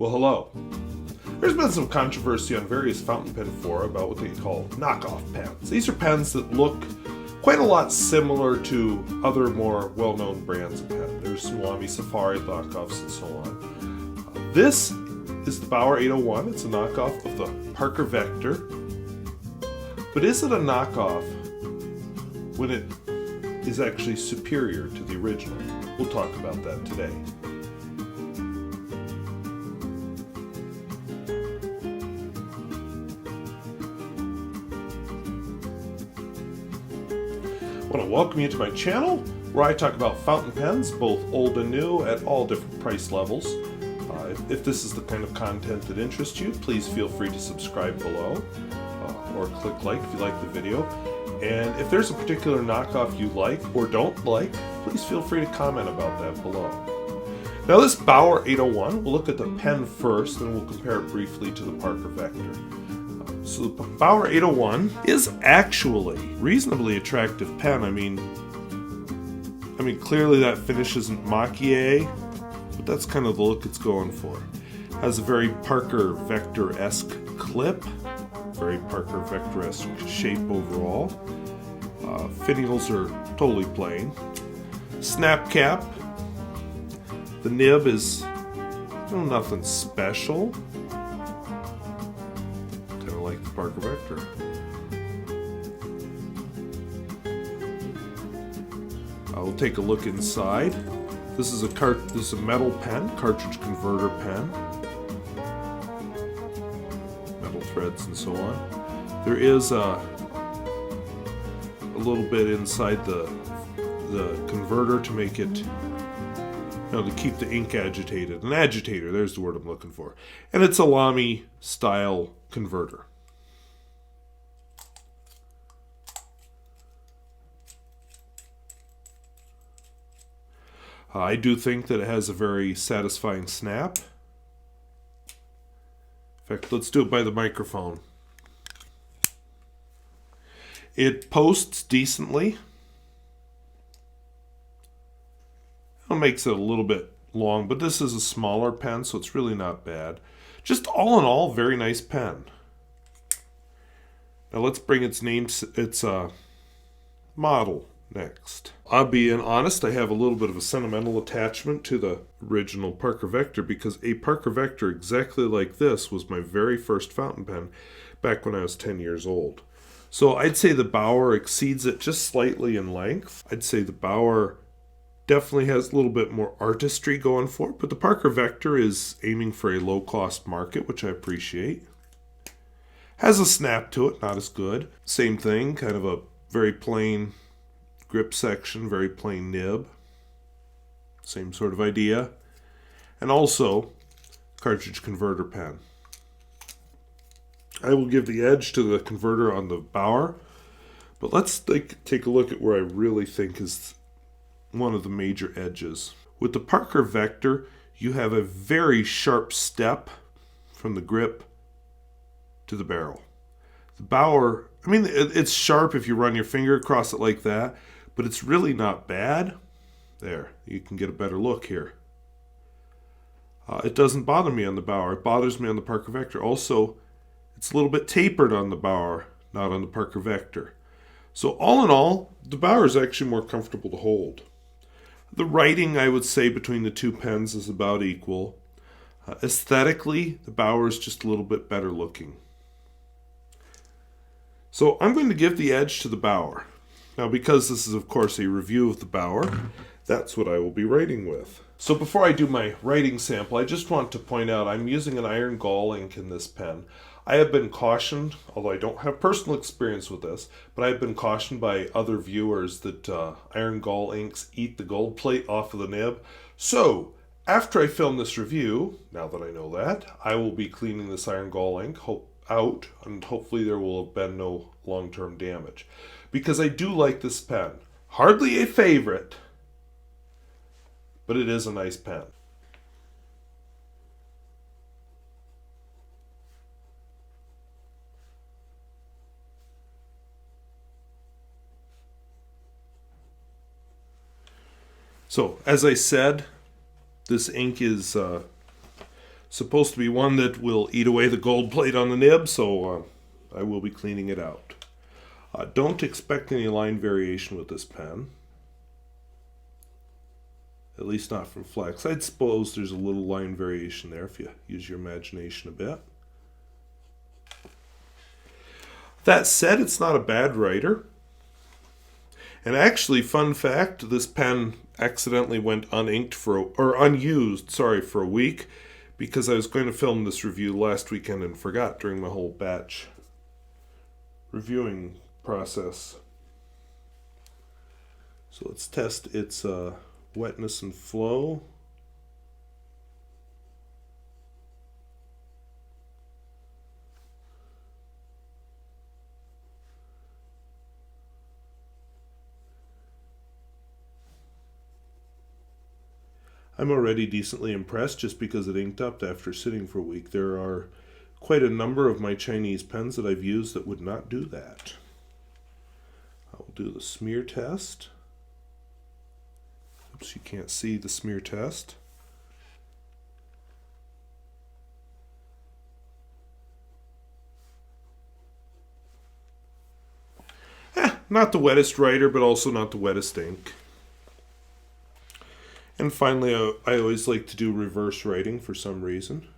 Well, hello. There's been some controversy on various fountain pen fora about what they call knockoff pens. These are pens that look quite a lot similar to other more well-known brands of pen. There's some Lamy Safari knockoffs and so on. This is the Baoer 801. It's a knockoff of the Parker Vector. But is it a knockoff when it is actually superior to the original? We'll talk about that today. I want to welcome you to my channel where I talk about fountain pens, both old and new, at all different price levels. If this is the kind of content that interests you, please feel free to subscribe below or click like if you like the video. And if there's a particular knockoff you like or don't like, please feel free to comment about that below. Now this Baoer 801, we'll look at the pen first, then we'll compare it briefly to the Parker Vector. So the Baoer 801 is actually a reasonably attractive pen. I mean, clearly that finish isn't maki, but that's kind of the look it's going for. Has a very Parker Vector-esque clip, very Parker Vector-esque shape overall. Finials are totally plain. Snap cap. The nib is nothing special. Like the Parker Vector. We'll take a look inside. This is a metal pen, cartridge converter pen. Metal threads and so on. There is a little bit inside the converter to make it, to keep the ink agitated. An agitator, there's the word I'm looking for. And it's a Lamy style converter. I do think that it has a very satisfying snap. In fact, let's do it by the microphone. It posts decently. It makes it a little bit long, but this is a smaller pen, so it's really not bad. Just all in all, very nice pen. Now let's bring its model next. I'll be honest, I have a little bit of a sentimental attachment to the original Parker Vector because a Parker Vector exactly like this was my very first fountain pen back when I was 10 years old. So I'd say the Baoer exceeds it just slightly in length. I'd say the Baoer definitely has a little bit more artistry going for it, but the Parker Vector is aiming for a low-cost market, which I appreciate. Has a snap to it, not as good. Same thing, kind of a very plain grip section, very plain nib. Same sort of idea. And also, cartridge converter pen. I will give the edge to the converter on the Baoer, but let's take a look at where I really think is one of the major edges. With the Parker Vector, you have a very sharp step from the grip to the barrel. The Baoer, it's sharp if you run your finger across it like that, but it's really not bad. There, you can get a better look here. It doesn't bother me on the Baoer. It bothers me on the Parker Vector. Also, it's a little bit tapered on the Baoer, not on the Parker Vector. So all in all, the Baoer is actually more comfortable to hold. The writing, I would say, between the two pens is about equal. Aesthetically, the Baoer is just a little bit better looking. So I'm going to give the edge to the Baoer. Now, because this is, of course, a review of the Baoer, that's what I will be writing with. So before I do my writing sample, I just want to point out I'm using an iron gall ink in this pen. I have been cautioned, although I don't have personal experience with this, but I've been cautioned by other viewers that iron gall inks eat the gold plate off of the nib. So, after I film this review, now that I know that, I will be cleaning this iron gall ink out, and hopefully there will have been no long-term damage. Because I do like this pen. Hardly a favorite, but it is a nice pen. So, as I said, this ink is supposed to be one that will eat away the gold plate on the nib, so I will be cleaning it out. Don't expect any line variation with this pen. At least not from Flex. I'd suppose there's a little line variation there if you use your imagination a bit. That said, it's not a bad writer. And actually, fun fact, this pen accidentally went unused for a week because I was going to film this review last weekend and forgot during my whole batch reviewing process. So let's test its wetness and flow. I'm already decently impressed just because it inked up after sitting for a week. There are quite a number of my Chinese pens that I've used that would not do that. I'll do the smear test. Oops, you can't see the smear test. Not the wettest writer, but also not the wettest ink. And finally, I always like to do reverse writing for some reason.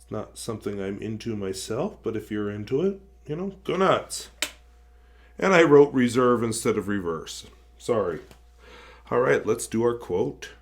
It's not something I'm into myself, but if you're into it, go nuts. And I wrote reserve instead of reverse. Sorry. All right, let's do our quote.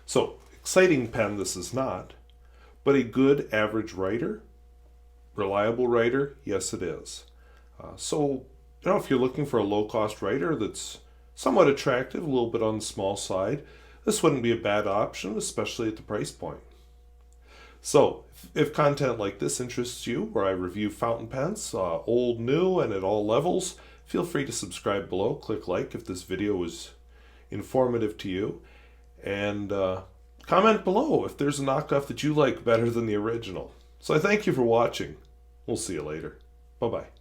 So, exciting pen this is not, but a good average writer, reliable writer, yes it is. So, if you're looking for a low-cost writer that's somewhat attractive, a little bit on the small side, this wouldn't be a bad option, especially at the price point. So, if content like this interests you, where I review fountain pens, old, new, and at all levels, feel free to subscribe below, click like if this video was informative to you, and comment below if there's a knockoff that you like better than the original. So I thank you for watching. We'll see you later. Bye-bye.